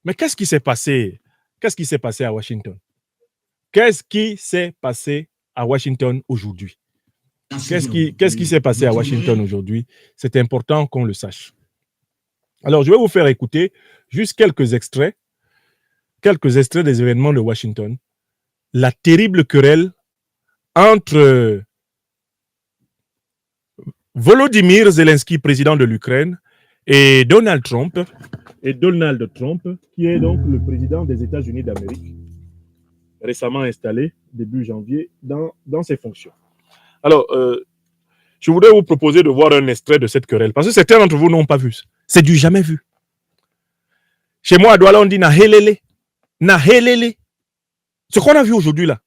Mais qu'est-ce qui s'est passé? Qu'est-ce qui s'est passé à Washington? Qu'est-ce qui s'est passé à Washington aujourd'hui? Qu'est-ce qui s'est passé à Washington aujourd'hui? C'est important qu'on le sache. Alors, je vais vous faire écouter juste quelques extraits des événements de Washington. La terrible querelle entre Volodymyr Zelensky, président de l'Ukraine, et Donald Trump, qui est donc le président des États-Unis d'Amérique, récemment installé, début janvier, dans ses fonctions. Alors, je voudrais vous proposer de voir un extrait de cette querelle, parce que certains d'entre vous n'ont pas vu. C'est du jamais vu. Chez moi, à Douala, on dit na helele. Na helele. Ce qu'on a vu aujourd'hui là.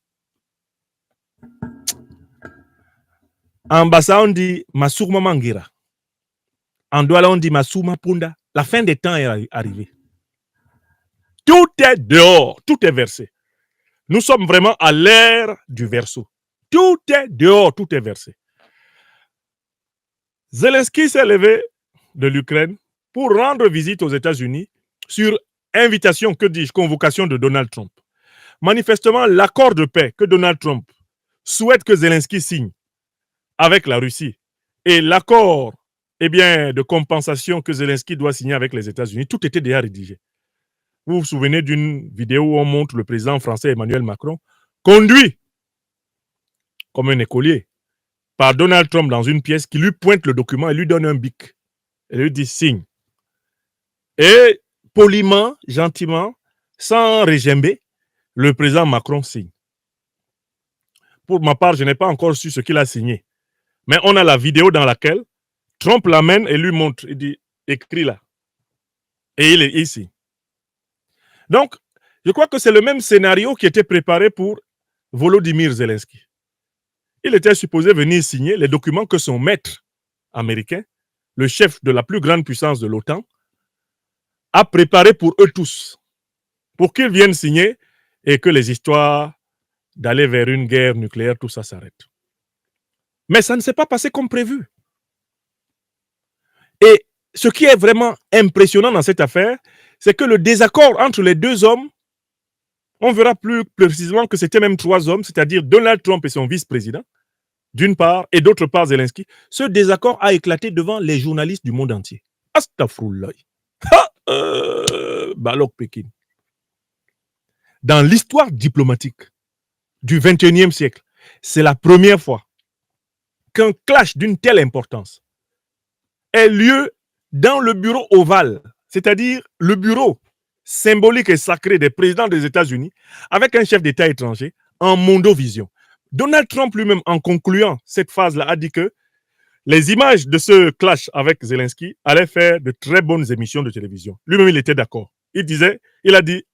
En Bassa, on dit Masourma Mangira. En Douala, on dit Masouma Punda. La fin des temps est arrivée. Tout est dehors, tout est versé. Nous sommes vraiment à l'ère du verseau. Tout est dehors, tout est versé. Zelensky s'est levé de l'Ukraine pour rendre visite aux États-Unis sur invitation, que dis-je, convocation de Donald Trump. Manifestement, l'accord de paix que Donald Trump souhaite que Zelensky signe avec la Russie et l'accord de compensation que Zelensky doit signer avec les États-Unis, tout était déjà rédigé. Vous vous souvenez d'une vidéo où on montre le président français Emmanuel Macron conduit comme un écolier par Donald Trump dans une pièce qui lui pointe le document et lui donne un bic. Et lui dit signe. Et poliment, gentiment, sans régimber, le président Macron signe. Pour ma part, je n'ai pas encore su ce qu'il a signé. Mais on a la vidéo dans laquelle Trump l'amène et lui montre. Il dit écris là. Et il est ici. Donc, je crois que c'est le même scénario qui était préparé pour Volodymyr Zelensky. Il était supposé venir signer les documents que son maître américain, le chef de la plus grande puissance de l'OTAN, a préparé pour eux tous, pour qu'ils viennent signer et que les histoires d'aller vers une guerre nucléaire, tout ça s'arrête. Mais ça ne s'est pas passé comme prévu. Et ce qui est vraiment impressionnant dans cette affaire, c'est que le désaccord entre les deux hommes, on verra plus précisément que c'était même trois hommes, c'est-à-dire Donald Trump et son vice-président, d'une part, et d'autre part Zelensky, ce désaccord a éclaté devant les journalistes du monde entier. Astaghfirullah. Balok Pékin. Dans l'histoire diplomatique du 21e siècle, c'est la première fois qu'un clash d'une telle importance ait lieu dans le bureau ovale, c'est-à-dire le bureau symbolique et sacré des présidents des États-Unis, avec un chef d'État étranger en mondovision. Donald Trump lui-même, en concluant cette phase-là, a dit que les images de ce clash avec Zelensky allaient faire de très bonnes émissions de télévision. Lui-même, il était d'accord. Il a dit,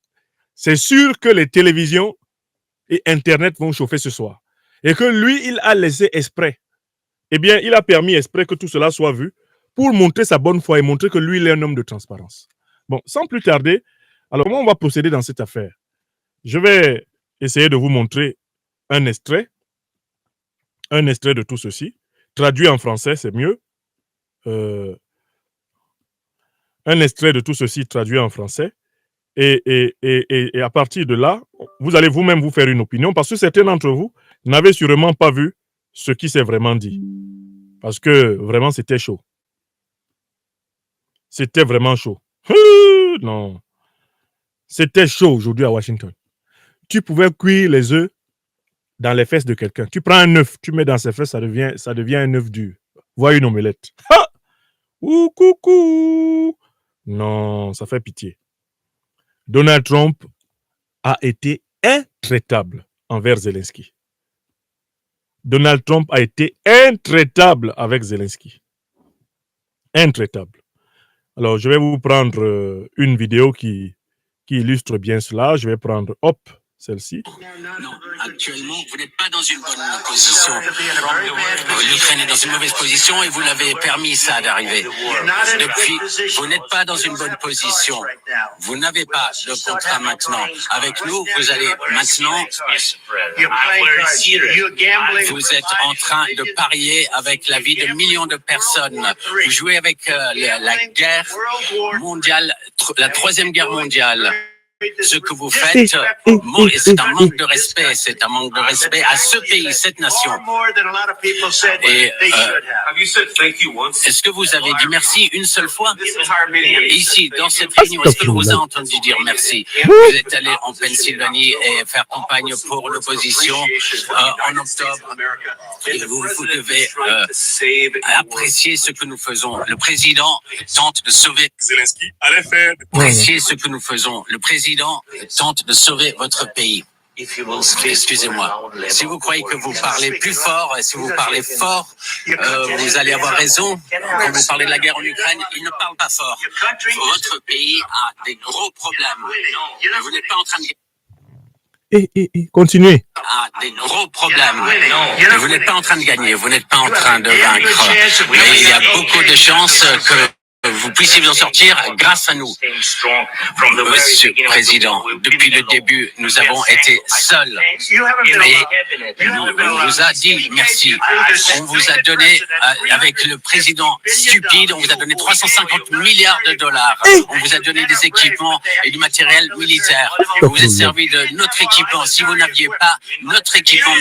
c'est sûr que les télévisions et Internet vont chauffer ce soir. Et que lui, il a laissé exprès. Il a permis exprès que tout cela soit vu pour montrer sa bonne foi et montrer que lui, il est un homme de transparence. Bon, sans plus tarder, alors comment on va procéder dans cette affaire? Je vais essayer de vous montrer un extrait de tout ceci. Traduit en français, c'est mieux. Un extrait de tout ceci traduit en français. Et à partir de là, vous allez vous-même vous faire une opinion parce que certains d'entre vous n'avaient sûrement pas vu ce qui s'est vraiment dit. Parce que vraiment, c'était chaud. C'était vraiment chaud. Non. C'était chaud aujourd'hui à Washington. Tu pouvais cuire les œufs dans les fesses de quelqu'un. Tu prends un œuf, tu mets dans ses fesses, ça devient un œuf dur. Vois une omelette. Ha! Ouh, coucou! Non, ça fait pitié. Donald Trump a été intraitable envers Zelensky. Donald Trump a été intraitable avec Zelensky. Intraitable. Alors, je vais vous prendre une vidéo qui illustre bien cela. Je vais prendre, hop, celle-ci. Non, actuellement, vous n'êtes pas dans une bonne position. L'Ukraine est dans une mauvaise position et vous l'avez permis ça d'arriver. Depuis, vous n'êtes pas dans une bonne position. Vous n'avez pas de contrat maintenant. Avec nous, vous allez maintenant... Vous êtes en train de parier avec la vie de millions de personnes. Vous jouez avec la guerre mondiale, la troisième guerre mondiale. Ce que vous faites, c'est un manque de respect. C'est un manque de respect à ce pays, cette nation. Et est-ce que vous avez dit merci une seule fois? Ici, dans cette réunion, est-ce que l'on vous a entendu dire merci? Vous êtes allé en Pennsylvanie et faire campagne pour l'opposition en octobre. Et vous devez apprécier ce que nous faisons. Le président tente de sauver. Zelensky allait faire. Appréciez ce que nous faisons. Le président tente de sauver votre pays. Excusez-moi. Si vous croyez que vous parlez plus fort, et si vous parlez fort, vous allez avoir raison. Quand vous parlez de la guerre en Ukraine, il ne parle pas fort. Votre pays a des gros problèmes. Vous n'êtes pas en train de... Continuez. A des gros problèmes. Vous n'êtes pas en train de gagner. Vous n'êtes pas en train de vaincre. Mais il y a beaucoup de chances que vous puissiez vous en sortir grâce à nous. Monsieur le Président, depuis le début, nous avons été seuls. Et on vous a dit merci. On vous a donné, avec le président stupide, on vous a donné 350 milliards de dollars. On vous a donné des équipements et du matériel militaire. Vous vous êtes servi de notre équipement. Si vous n'aviez pas notre équipement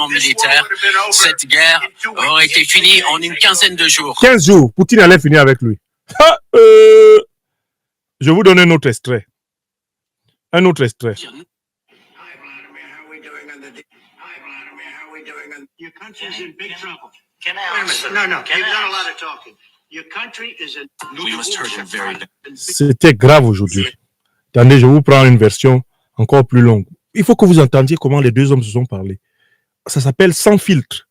militaire, cette guerre aurait été finie en une quinzaine de jours. 15 jours, Poutine allait finir avec lui. Je vous donne un autre extrait. Un autre extrait. C'était grave aujourd'hui. Attendez, je vous prends une version encore plus longue. Il faut que vous entendiez comment les deux hommes se sont parlé. Ça s'appelle sans filtre.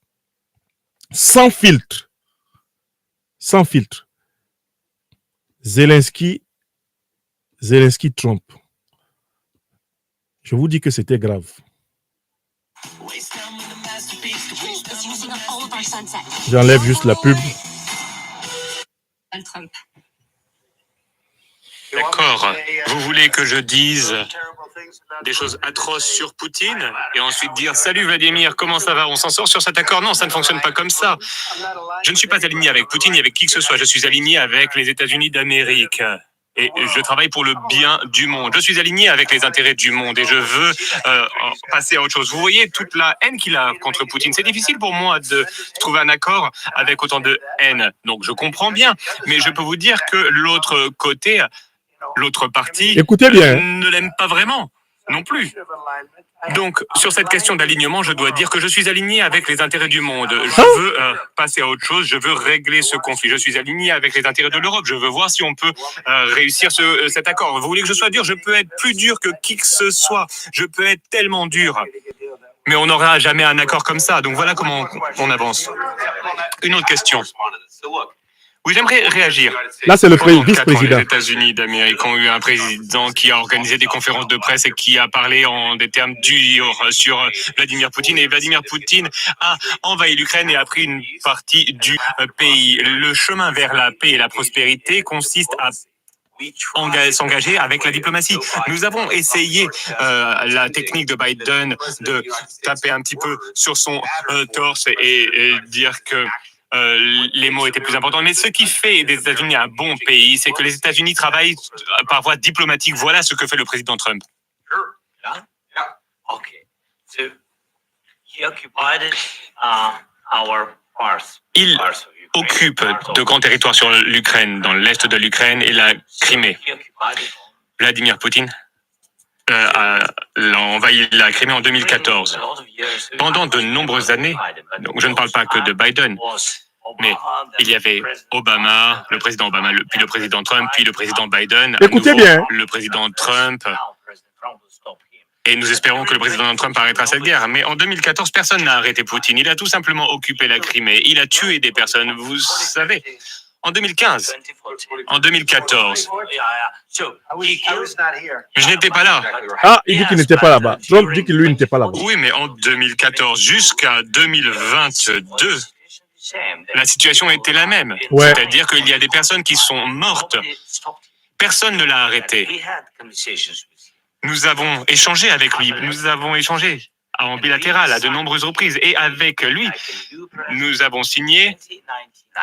Sans filtre. Sans filtre. Zelensky, Trump. Je vous dis que c'était grave. J'enlève juste la pub. D'accord. Vous voulez que je dise des choses atroces sur Poutine et ensuite dire « Salut Vladimir, comment ça va? On s'en sort sur cet accord ?» Non, ça ne fonctionne pas comme ça. Je ne suis pas aligné avec Poutine ni avec qui que ce soit. Je suis aligné avec les États-Unis d'Amérique. Et je travaille pour le bien du monde. Je suis aligné avec les intérêts du monde et je veux passer à autre chose. Vous voyez toute la haine qu'il a contre Poutine. C'est difficile pour moi de trouver un accord avec autant de haine. Donc je comprends bien, mais je peux vous dire que l'autre côté, l'autre parti, écoutez bien, ne l'aime pas vraiment non plus. Donc, sur cette question d'alignement, je dois dire que je suis aligné avec les intérêts du monde. Je veux passer à autre chose, je veux régler ce conflit. Je suis aligné avec les intérêts de l'Europe. Je veux voir si on peut réussir cet accord. Vous voulez que je sois dur? Je peux être plus dur que qui que ce soit. Je peux être tellement dur. Mais on n'aura jamais un accord comme ça. Donc voilà comment on avance. Une autre question. Oui, j'aimerais réagir. Là, c'est le Les vice-président. États-Unis d'Amérique ont eu un président qui a organisé des conférences de presse et qui a parlé en des termes durs sur Vladimir Poutine. Et Vladimir Poutine a envahi l'Ukraine et a pris une partie du pays. Le chemin vers la paix et la prospérité consiste à s'engager avec la diplomatie. Nous avons essayé la technique de Biden de taper un petit peu sur son torse et dire que les mots étaient plus importants. Mais ce qui fait des États-Unis un bon pays, c'est que les États-Unis travaillent par voie diplomatique. Voilà ce que fait le président Trump. Il occupe de grands territoires sur l'Ukraine, dans l'est de l'Ukraine et la Crimée. Vladimir Poutine a envahi la Crimée en 2014. Pendant de nombreuses années, donc je ne parle pas que de Biden, mais il y avait Obama, le président Obama, puis le président Trump, puis le président Biden, écoutez bien, le président Trump. Et nous espérons que le président Trump arrêtera cette guerre. Mais en 2014, personne n'a arrêté Poutine. Il a tout simplement occupé la Crimée. Il a tué des personnes. Vous savez, En 2015, en 2014, je n'étais pas là. Ah, il dit qu'il n'était pas là-bas. Trump dit que lui n'était pas là-bas. Oui, mais en 2014 jusqu'à 2022, la situation était la même. Ouais. C'est-à-dire qu'il y a des personnes qui sont mortes. Personne ne l'a arrêté. Nous avons échangé avec lui. Nous avons échangé en bilatéral à de nombreuses reprises. Et avec lui, nous avons signé,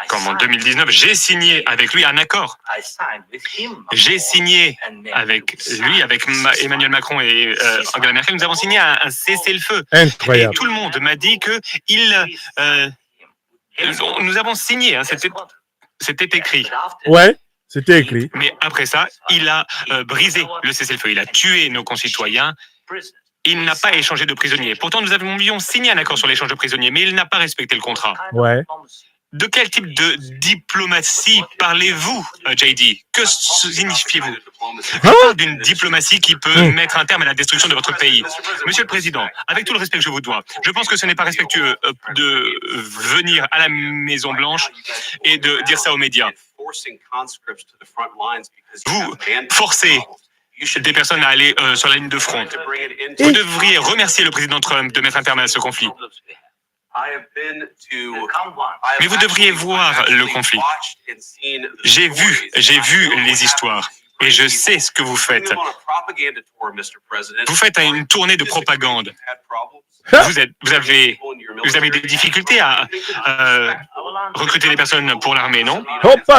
comme en 2019, j'ai signé avec lui un accord. J'ai signé avec lui, avec Emmanuel Macron et Angela Merkel, nous avons signé un cessez-le-feu. Incroyable. Et tout le monde m'a dit que nous avons signé, hein, c'était écrit. Ouais, c'était écrit. Mais après ça, il a brisé le cessez-le-feu. Il a tué nos concitoyens. Il n'a pas échangé de prisonniers. Pourtant, nous avions signé un accord sur l'échange de prisonniers, mais il n'a pas respecté le contrat. Ouais. De quel type de diplomatie parlez-vous, JD? Que signifiez-vous? Je parle d'une diplomatie qui peut mettre un terme à la destruction de votre pays. Monsieur le Président, avec tout le respect que je vous dois, je pense que ce n'est pas respectueux de venir à la Maison-Blanche et de dire ça aux médias. Vous forcez des personnes à aller sur la ligne de front. Vous devriez remercier le président Trump de mettre un terme à ce conflit. Mais vous devriez voir le conflit. J'ai vu les histoires et je sais ce que vous faites. Vous faites une tournée de propagande. Vous avez des difficultés à recruter des personnes pour l'armée, non?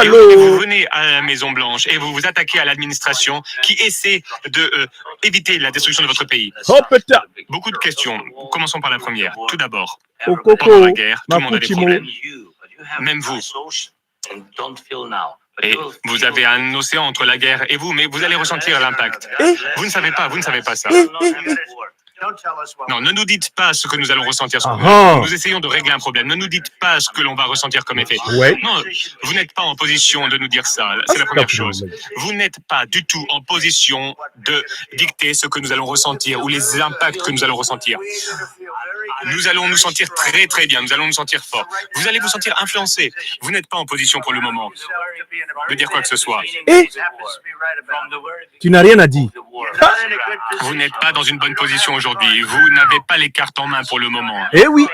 Et vous venez à la Maison-Blanche et vous vous attaquez à l'administration qui essaie de éviter la destruction de votre pays. Beaucoup de questions. Commençons par la première. Tout d'abord, pendant la guerre, tout le monde a des problèmes. Même vous. Et vous avez un océan entre la guerre et vous, mais vous allez ressentir l'impact. Vous ne savez pas ça. Non, ne nous dites pas ce que nous allons ressentir. Nous essayons de régler un problème. Ne nous dites pas ce que l'on va ressentir comme effet. Ouais. Non, vous n'êtes pas en position de nous dire ça. C'est la première chose. Vous n'êtes pas du tout en position de dicter ce que nous allons ressentir ou les impacts que nous allons ressentir. Nous allons nous sentir très très bien. Nous allons nous sentir forts. Vous allez vous sentir influencé. Vous n'êtes pas en position pour le moment de dire quoi que ce soit. Et tu n'as rien à dire. Vous n'êtes pas dans une bonne position aujourd'hui. Vous n'avez pas les cartes en main pour le moment. Eh oui.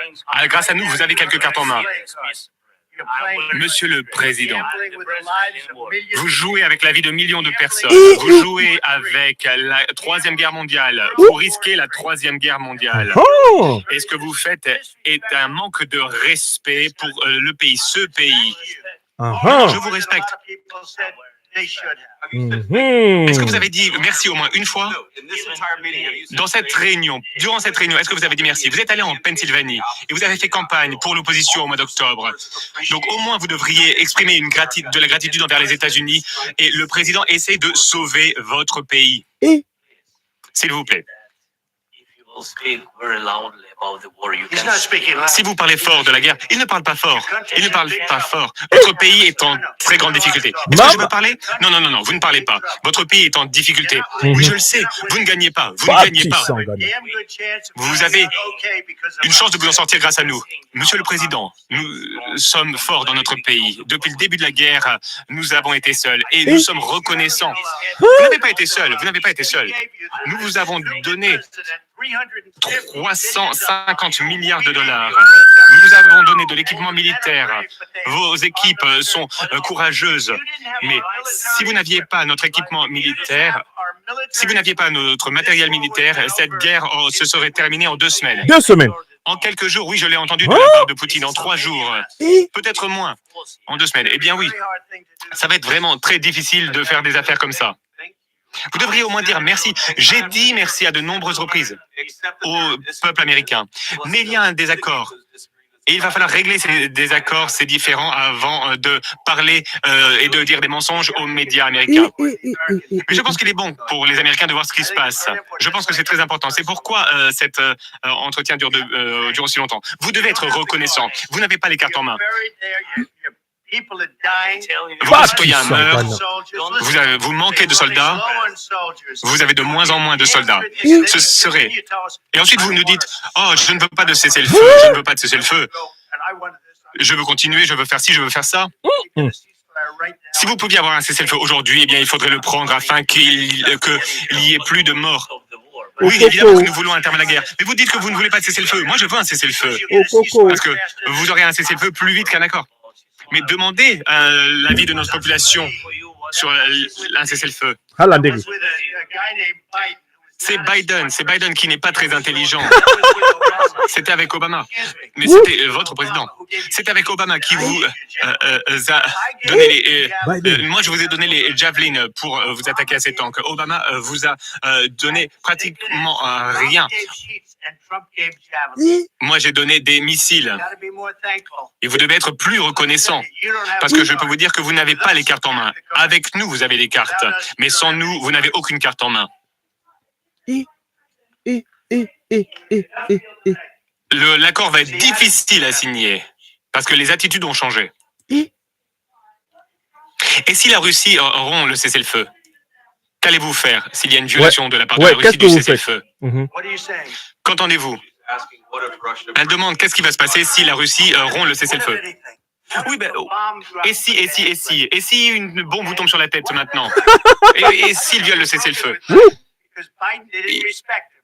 Grâce à nous, vous avez quelques cartes en main. Monsieur le Président, vous jouez avec la vie de millions de personnes. Vous jouez avec la Troisième Guerre mondiale. Vous risquez la Troisième Guerre mondiale. Oh. Et ce que vous faites est un manque de respect pour le pays, ce pays. Je vous respecte. Est-ce que vous avez dit merci au moins une fois? Dans cette réunion, durant cette réunion, est-ce que vous avez dit merci? Vous êtes allé en Pennsylvanie et vous avez fait campagne pour l'opposition au mois d'octobre. Donc au moins vous devriez exprimer de la gratitude envers les États-Unis et le président essaie de sauver votre pays. S'il vous plaît. Si vous parlez fort de la guerre, il ne parle pas fort. Il ne parle pas fort. Votre pays est en très grande difficulté. Est-ce que je peux parler? Non, vous ne parlez pas. Votre pays est en difficulté. Oui, je le sais. Vous ne gagnez pas. Vous ne gagnez pas. Vous avez une chance de vous en sortir grâce à nous. Monsieur le Président, nous sommes forts dans notre pays. Depuis le début de la guerre, nous avons été seuls et nous sommes reconnaissants. Vous n'avez pas été seul. Vous n'avez pas été seul. Nous vous avons donné 350 milliards de dollars. Nous vous avons donné de l'équipement militaire. Vos équipes sont courageuses. Mais si vous n'aviez pas notre équipement militaire, si vous n'aviez pas notre matériel militaire, cette guerre se serait terminée en 2 semaines. 2 semaines. En quelques jours, oui, je l'ai entendu de la part de Poutine. En 3 jours, peut-être moins. En 2 semaines. Eh bien oui, ça va être vraiment très difficile de faire des affaires comme ça. Vous devriez au moins dire merci. J'ai dit merci à de nombreuses reprises au peuple américain. Mais il y a un désaccord. Et il va falloir régler ces désaccords, ces différends, avant de parler et de dire des mensonges aux médias américains. Mais je pense qu'il est bon pour les Américains de voir ce qui se passe. Je pense que c'est très important. C'est pourquoi cet entretien dure aussi longtemps. Vous devez être reconnaissant. Vous n'avez pas les cartes en main. Vos concitoyens meurent, vous manquez de soldats, vous avez de moins en moins de soldats. Ce serait. Et ensuite vous nous dites, oh, je ne veux pas de cesser le feu, je ne veux pas de cesser le feu. Je veux continuer, je veux faire ci, je veux faire ça. Si vous pouviez avoir un cessez-le-feu aujourd'hui, eh bien, il faudrait le prendre afin qu'il y ait plus de morts. Oui, évidemment que nous voulons un terme à la guerre. Mais vous dites que vous ne voulez pas de cessez-le-feu. Moi, je veux un cessez-le-feu. Parce que vous aurez un cessez-le-feu plus vite qu'un accord. Mais demandez l'avis de notre population sur un cessez-le-feu. C'est Biden qui n'est pas très intelligent. C'était avec Obama. Mais c'était votre président. C'était avec Obama qui vous a donné les... moi, je vous ai donné les Javelin pour vous attaquer à ces tanks. Obama vous a donné pratiquement rien. Moi, j'ai donné des missiles. Et vous devez être plus reconnaissant. Parce que je peux vous dire que vous n'avez pas les cartes en main. Avec nous, vous avez les cartes. Mais sans nous, vous n'avez aucune carte en main. L'accord va être difficile à signer parce que les attitudes ont changé. Et si la Russie rompt le cessez-le-feu, qu'allez-vous faire s'il y a une violation de la part de la Russie du cessez-le-feu? Qu'entendez-vous? Elle demande qu'est-ce qui va se passer si la Russie rompt le cessez-le-feu. Oui, ben, et si une bombe vous tombe sur la tête maintenant? Et s'il viole le cessez-le-feu?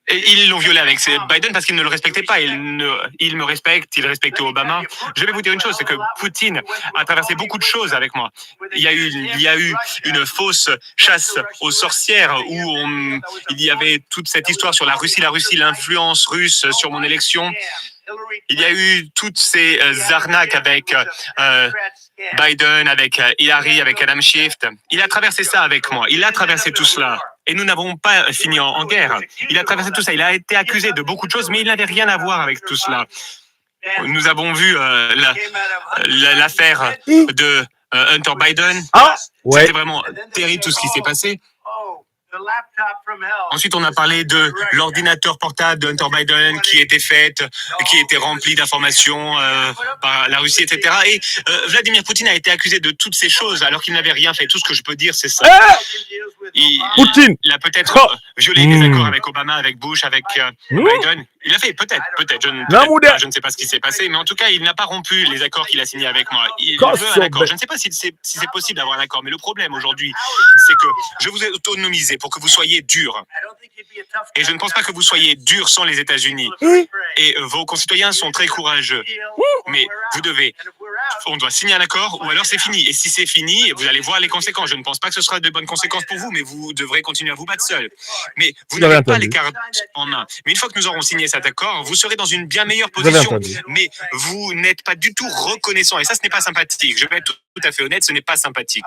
Et ils l'ont violé avec Biden parce qu'il ne le respectait pas. Il me respecte, il respectait Obama. Je vais vous dire une chose, c'est que Poutine a traversé beaucoup de choses avec moi. Il y a eu une fausse chasse aux sorcières où il y avait toute cette histoire sur la Russie, l'influence russe sur mon élection. Il y a eu toutes ces arnaques avec Biden, avec Hillary, avec Adam Schiff. Il a traversé ça avec moi. Il a traversé tout cela. Et nous n'avons pas fini en guerre. Il a traversé tout ça. Il a été accusé de beaucoup de choses, mais il n'avait rien à voir avec tout cela. Nous avons vu l'affaire de Hunter Biden. C'était vraiment terrible tout ce qui s'est passé. Ensuite, on a parlé de l'ordinateur portable de Hunter Biden qui était rempli d'informations par la Russie, etc. Et Vladimir Poutine a été accusé de toutes ces choses alors qu'il n'avait rien fait. Tout ce que je peux dire, c'est ça. Il a peut-être violé des accords avec Obama, avec Bush, avec Biden. Il a fait, peut-être. Je ne sais pas ce qui s'est passé, mais en tout cas, il n'a pas rompu les accords qu'il a signés avec moi. Il veut un accord. Je ne sais pas si c'est possible d'avoir un accord, mais le problème aujourd'hui, c'est que je vous ai autonomisé pour que vous soyez dur. Et je ne pense pas que vous soyez dur sans les États-Unis. Et vos concitoyens sont très courageux. Mais on doit signer un accord ou alors c'est fini. Et si c'est fini, vous allez voir les conséquences. Je ne pense pas que ce sera de bonnes conséquences pour vous, mais vous devrez continuer à vous battre seul. Mais vous n'avez pas les cartes en main. Mais une fois que nous aurons signé cet accord, vous serez dans une bien meilleure position. Mais vous n'êtes pas du tout reconnaissant. Et ça, ce n'est pas sympathique. Je vais être tout à fait honnête, ce n'est pas sympathique.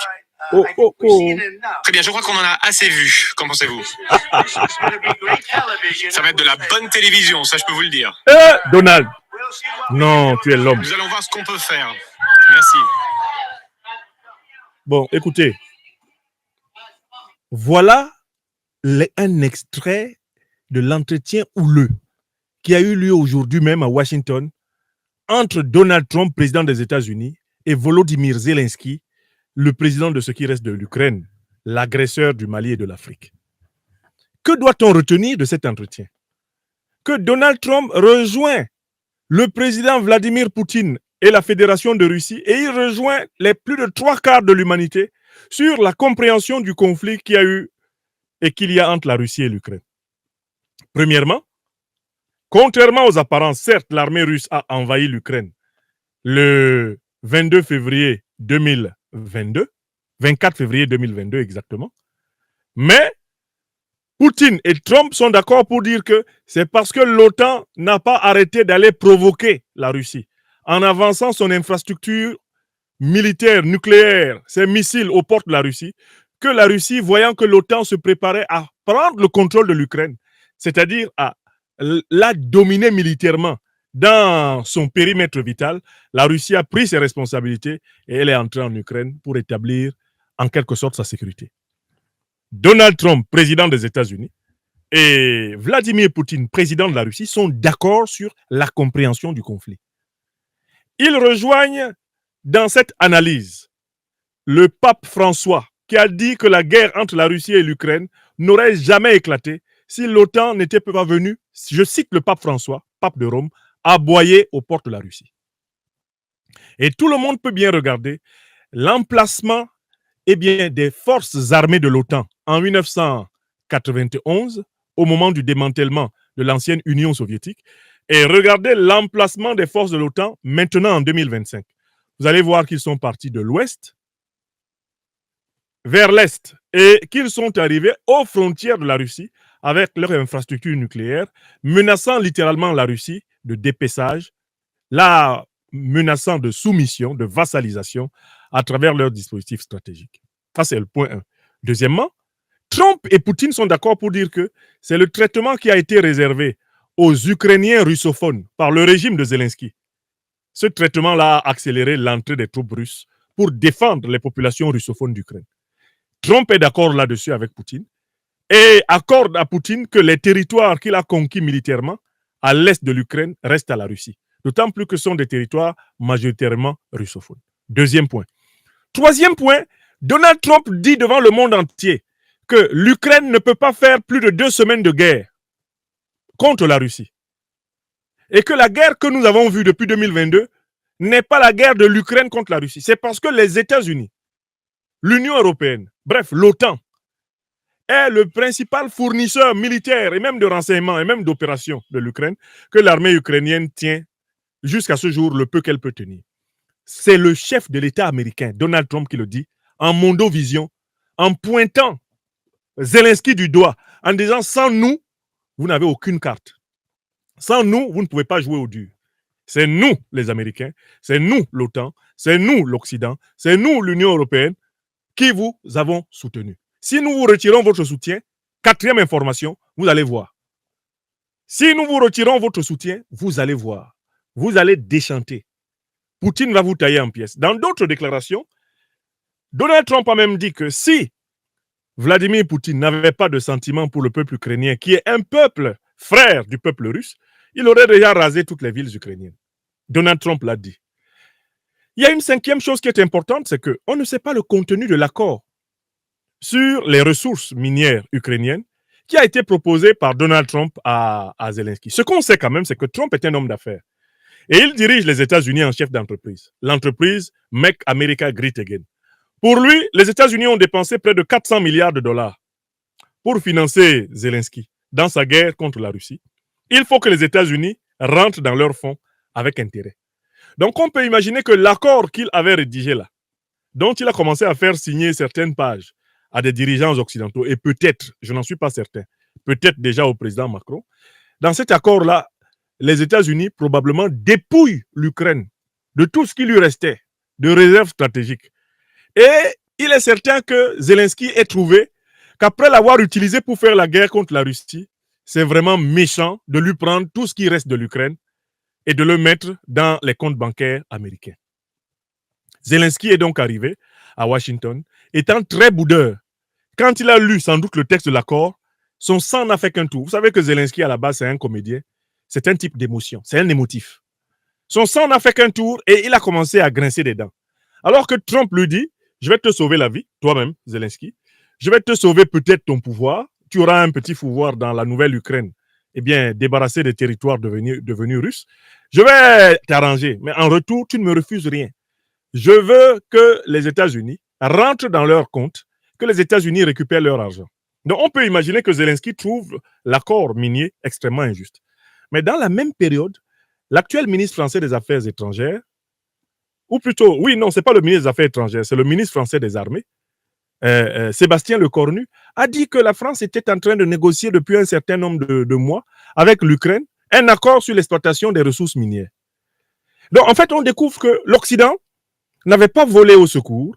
Très bien, je crois qu'on en a assez vu. Qu'en pensez-vous? Ça va être de la bonne télévision, ça je peux vous le dire. Donald. Non, tu es l'homme. Nous allons voir ce qu'on peut faire. Merci. Bon, écoutez. Voilà un extrait de l'entretien houleux qui a eu lieu aujourd'hui même à Washington entre Donald Trump, président des États-Unis, et Volodymyr Zelensky, le président de ce qui reste de l'Ukraine, l'agresseur du Mali et de l'Afrique. Que doit-on retenir de cet entretien? Que Donald Trump rejoint le président Vladimir Poutine et la Fédération de Russie et il rejoint les plus de 3/4 de l'humanité sur la compréhension du conflit qu'il y a eu et qu'il y a entre la Russie et l'Ukraine. Premièrement, contrairement aux apparences, certes, l'armée russe a envahi l'Ukraine le 22 février 2022, 24 février 2022 exactement, mais Poutine et Trump sont d'accord pour dire que c'est parce que l'OTAN n'a pas arrêté d'aller provoquer la Russie en avançant son infrastructure militaire, nucléaire, ses missiles aux portes de la Russie, que la Russie, voyant que l'OTAN se préparait à prendre le contrôle de l'Ukraine, c'est-à-dire à la dominer militairement dans son périmètre vital, la Russie a pris ses responsabilités et elle est entrée en Ukraine pour établir en quelque sorte sa sécurité. Donald Trump, président des États-Unis, et Vladimir Poutine, président de la Russie, sont d'accord sur la compréhension du conflit. Ils rejoignent dans cette analyse le pape François, qui a dit que la guerre entre la Russie et l'Ukraine n'aurait jamais éclaté si l'OTAN n'était pas venu, je cite le pape François, pape de Rome, aboyer aux portes de la Russie. Et tout le monde peut bien regarder l'emplacement des forces armées de l'OTAN en 1991, au moment du démantèlement de l'ancienne Union soviétique, et regardez l'emplacement des forces de l'OTAN maintenant en 2025. Vous allez voir qu'ils sont partis de l'ouest vers l'est et qu'ils sont arrivés aux frontières de la Russie avec leur infrastructure nucléaire, menaçant littéralement la Russie de dépeçage, la menaçant de soumission, de vassalisation à travers leurs dispositifs stratégiques. Ça, c'est le point 1. Deuxièmement, Trump et Poutine sont d'accord pour dire que c'est le traitement qui a été réservé aux Ukrainiens russophones par le régime de Zelensky. Ce traitement-là a accéléré l'entrée des troupes russes pour défendre les populations russophones d'Ukraine. Trump est d'accord là-dessus avec Poutine et accorde à Poutine que les territoires qu'il a conquis militairement à l'est de l'Ukraine restent à la Russie. D'autant plus que ce sont des territoires majoritairement russophones. Deuxième point. Troisième point, Donald Trump dit devant le monde entier que l'Ukraine ne peut pas faire plus de 2 semaines de guerre contre la Russie. Et que la guerre que nous avons vue depuis 2022 n'est pas la guerre de l'Ukraine contre la Russie. C'est parce que les États-Unis, l'Union européenne, bref, l'OTAN, est le principal fournisseur militaire et même de renseignements et même d'opérations de l'Ukraine que l'armée ukrainienne tient jusqu'à ce jour le peu qu'elle peut tenir. C'est le chef de l'État américain, Donald Trump, qui le dit, en mondovision, en pointant Zelensky du doigt, en disant « sans nous, vous n'avez aucune carte. Sans nous, vous ne pouvez pas jouer au dur. C'est nous, les Américains, c'est nous, l'OTAN, c'est nous, l'Occident, c'est nous, l'Union européenne, qui vous avons soutenu. Si nous vous retirons votre soutien, quatrième information, vous allez voir. Si nous vous retirons votre soutien, vous allez voir. Vous allez déchanter. Poutine va vous tailler en pièces. » Dans d'autres déclarations, Donald Trump a même dit que si Vladimir Poutine n'avait pas de sentiment pour le peuple ukrainien, qui est un peuple frère du peuple russe, il aurait déjà rasé toutes les villes ukrainiennes. Donald Trump l'a dit. Il y a une cinquième chose qui est importante, c'est qu'on ne sait pas le contenu de l'accord sur les ressources minières ukrainiennes qui a été proposé par Donald Trump à Zelensky. Ce qu'on sait quand même, c'est que Trump est un homme d'affaires. Et il dirige les États-Unis en chef d'entreprise. L'entreprise Make America Great Again. Pour lui, les États-Unis ont dépensé près de 400 milliards de dollars pour financer Zelensky dans sa guerre contre la Russie. Il faut que les États-Unis rentrent dans leurs fonds avec intérêt. Donc on peut imaginer que l'accord qu'il avait rédigé là, dont il a commencé à faire signer certaines pages à des dirigeants occidentaux, et peut-être, je n'en suis pas certain, peut-être déjà au président Macron, dans cet accord-là, les États-Unis probablement dépouillent l'Ukraine de tout ce qui lui restait de réserves stratégiques. Et il est certain que Zelensky ait trouvé qu'après l'avoir utilisé pour faire la guerre contre la Russie, c'est vraiment méchant de lui prendre tout ce qui reste de l'Ukraine et de le mettre dans les comptes bancaires américains. Zelensky est donc arrivé à Washington, étant très boudeur. Quand il a lu sans doute le texte de l'accord, son sang n'a fait qu'un tour. Vous savez que Zelensky, à la base, c'est un comédien. C'est un type d'émotion, c'est un émotif. Son sang n'a fait qu'un tour et il a commencé à grincer des dents. Alors que Trump lui dit, je vais te sauver la vie, toi-même, Zelensky. Je vais te sauver peut-être ton pouvoir. Tu auras un petit pouvoir dans la nouvelle Ukraine. Eh bien, débarrassé des territoires devenus russes. Je vais t'arranger, mais en retour, tu ne me refuses rien. Je veux que les États-Unis rentrent dans leur compte, que les États-Unis récupèrent leur argent. Donc, on peut imaginer que Zelensky trouve l'accord minier extrêmement injuste. Mais dans la même période, l'actuel ministre français des Affaires étrangères, ou plutôt, oui, non, ce n'est pas le ministre des Affaires étrangères, c'est le ministre français des Armées, Sébastien Lecornu, a dit que la France était en train de négocier depuis un certain nombre de mois avec l'Ukraine un accord sur l'exploitation des ressources minières. Donc, en fait, on découvre que l'Occident n'avait pas volé au secours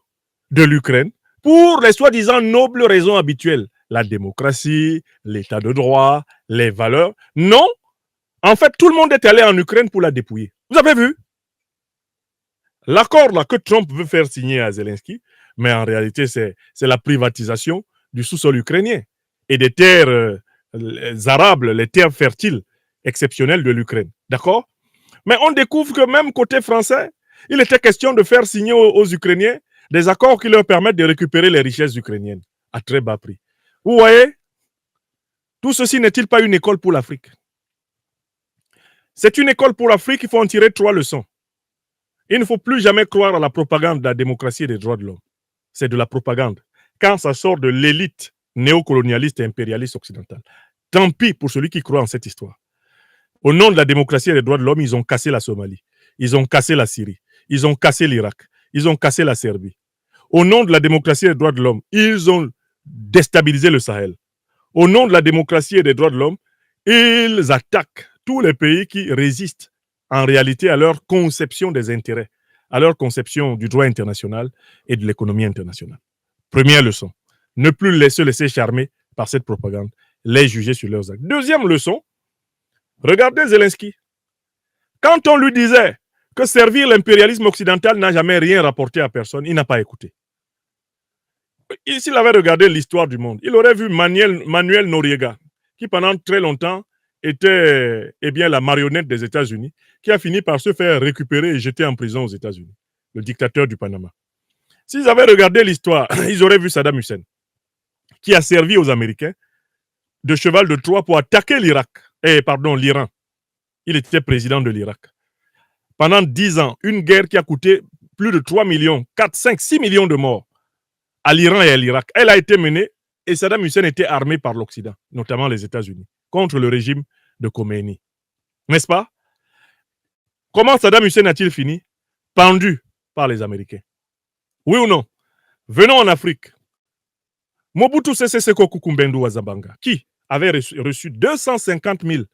de l'Ukraine pour les soi-disant nobles raisons habituelles, la démocratie, l'état de droit, les valeurs. Non, en fait, tout le monde est allé en Ukraine pour la dépouiller. Vous avez vu? L'accord là que Trump veut faire signer à Zelensky, mais en réalité, c'est la privatisation du sous-sol ukrainien et des terres arables, les terres fertiles exceptionnelles de l'Ukraine. D'accord? Mais on découvre que même côté français, il était question de faire signer aux Ukrainiens des accords qui leur permettent de récupérer les richesses ukrainiennes à très bas prix. Vous voyez? Tout ceci n'est-il pas une école pour l'Afrique? C'est une école pour l'Afrique, il faut en tirer 3 leçons. Il ne faut plus jamais croire à la propagande de la démocratie et des droits de l'homme. C'est de la propagande. Quand ça sort de l'élite néocolonialiste et impérialiste occidentale. Tant pis pour celui qui croit en cette histoire. Au nom de la démocratie et des droits de l'homme, ils ont cassé la Somalie. Ils ont cassé la Syrie. Ils ont cassé l'Irak. Ils ont cassé la Serbie. Au nom de la démocratie et des droits de l'homme, ils ont déstabilisé le Sahel. Au nom de la démocratie et des droits de l'homme, ils attaquent tous les pays qui résistent en réalité à leur conception des intérêts, à leur conception du droit international et de l'économie internationale. Première leçon, ne plus se laisser charmer par cette propagande, les juger sur leurs actes. Deuxième leçon, regardez Zelensky. Quand on lui disait que servir l'impérialisme occidental n'a jamais rien rapporté à personne, il n'a pas écouté. S'il avait regardé l'histoire du monde, il aurait vu Manuel Noriega, qui pendant très longtemps était la marionnette des États-Unis, qui a fini par se faire récupérer et jeter en prison aux États-Unis, le dictateur du Panama. S'ils avaient regardé l'histoire, ils auraient vu Saddam Hussein, qui a servi aux Américains de cheval de Troie pour attaquer l'Iran. Il était président de l'Irak. Pendant 10 ans, une guerre qui a coûté plus de 3 millions, 4, 5, 6 millions de morts à l'Iran et à l'Irak. Elle a été menée et Saddam Hussein était armé par l'Occident, notamment les États-Unis, contre le régime de Khomeini. N'est-ce pas? Comment Saddam Hussein a-t-il fini? Pendu par les Américains. Oui ou non? Venons en Afrique. Mobutu Sese Seko Kukumbendu Wazabanga, qui avait reçu 250 000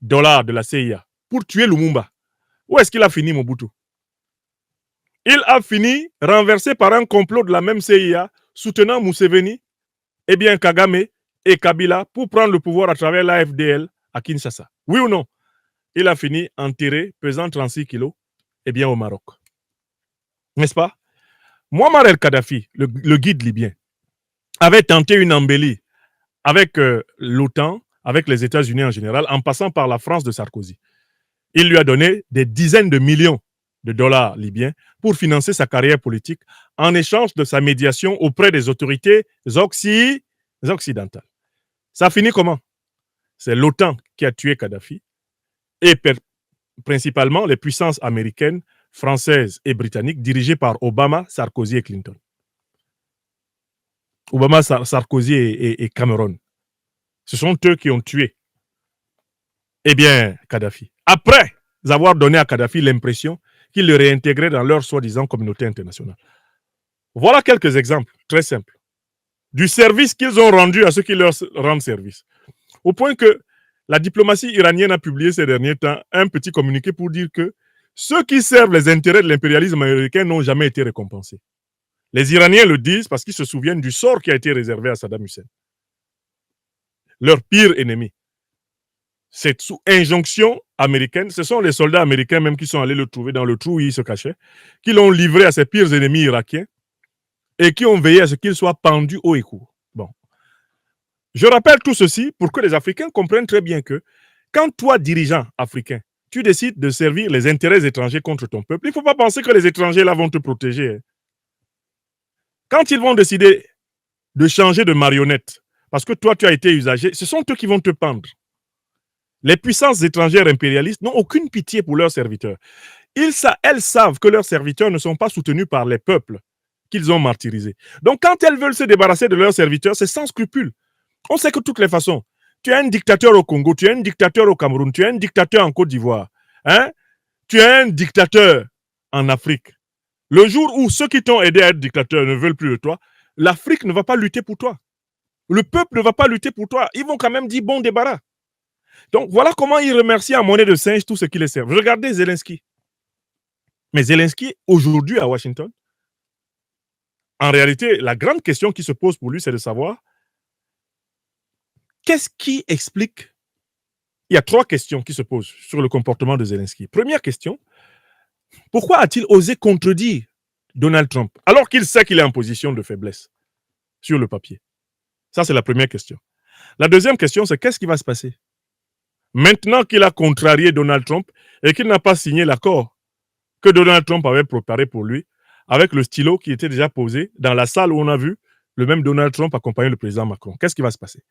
$ de la CIA pour tuer Lumumba. Où est-ce qu'il a fini, Mobutu? Il a fini renversé par un complot de la même CIA soutenant Museveni, Kagame et Kabila pour prendre le pouvoir à travers l'AFDL à Kinshasa. Oui ou non? Il a fini enterré, pesant 36 kilos, au Maroc. N'est-ce pas? Muammar el-Kadhafi, le guide libyen, avait tenté une embellie avec l'OTAN, avec les États-Unis en général, en passant par la France de Sarkozy. Il lui a donné des dizaines de millions de dollars libyens pour financer sa carrière politique en échange de sa médiation auprès des autorités occidentales. Ça a fini comment? C'est l'OTAN qui a tué Kadhafi et principalement les puissances américaines, françaises et britanniques dirigées par Obama, Sarkozy et Clinton. Obama, Sarkozy et Cameron. Ce sont eux qui ont tué Kadhafi. Après avoir donné à Kadhafi l'impression qu'ils le réintégraient dans leur soi-disant communauté internationale. Voilà quelques exemples très simples du service qu'ils ont rendu à ceux qui leur rendent service. Au point que la diplomatie iranienne a publié ces derniers temps un petit communiqué pour dire que ceux qui servent les intérêts de l'impérialisme américain n'ont jamais été récompensés. Les Iraniens le disent parce qu'ils se souviennent du sort qui a été réservé à Saddam Hussein. Leur pire ennemi. C'est sous injonction américaine. Ce sont les soldats américains même qui sont allés le trouver dans le trou où il se cachait, qui l'ont livré à ses pires ennemis irakiens et qui ont veillé à ce qu'il soit pendu haut et court. Bon. Je rappelle tout ceci pour que les Africains comprennent très bien que quand toi, dirigeant africain, tu décides de servir les intérêts étrangers contre ton peuple, il ne faut pas penser que les étrangers là vont te protéger. Quand ils vont décider de changer de marionnette, parce que toi, tu as été usagé, ce sont eux qui vont te pendre. Les puissances étrangères impérialistes n'ont aucune pitié pour leurs serviteurs. Elles savent que leurs serviteurs ne sont pas soutenus par les peuples qu'ils ont martyrisés. Donc, quand elles veulent se débarrasser de leurs serviteurs, c'est sans scrupule. On sait que de toutes les façons, tu as un dictateur au Congo, tu as un dictateur au Cameroun, tu as un dictateur en Côte d'Ivoire, tu as un dictateur en Afrique. Le jour où ceux qui t'ont aidé à être dictateur ne veulent plus de toi, l'Afrique ne va pas lutter pour toi. Le peuple ne va pas lutter pour toi. Ils vont quand même dire bon débarras. Donc, voilà comment ils remercient à monnaie de singe tout ce qui les servent. Regardez Zelensky. Mais Zelensky, aujourd'hui à Washington, en réalité, la grande question qui se pose pour lui, c'est de savoir qu'est-ce qui explique. Il y a 3 questions qui se posent sur le comportement de Zelensky. Première question, pourquoi a-t-il osé contredire Donald Trump alors qu'il sait qu'il est en position de faiblesse sur le papier? Ça, c'est la première question. La deuxième question, c'est qu'est-ce qui va se passer maintenant qu'il a contrarié Donald Trump et qu'il n'a pas signé l'accord que Donald Trump avait préparé pour lui avec le stylo qui était déjà posé dans la salle où on a vu le même Donald Trump accompagner le président Macron. Qu'est-ce qui va se passer?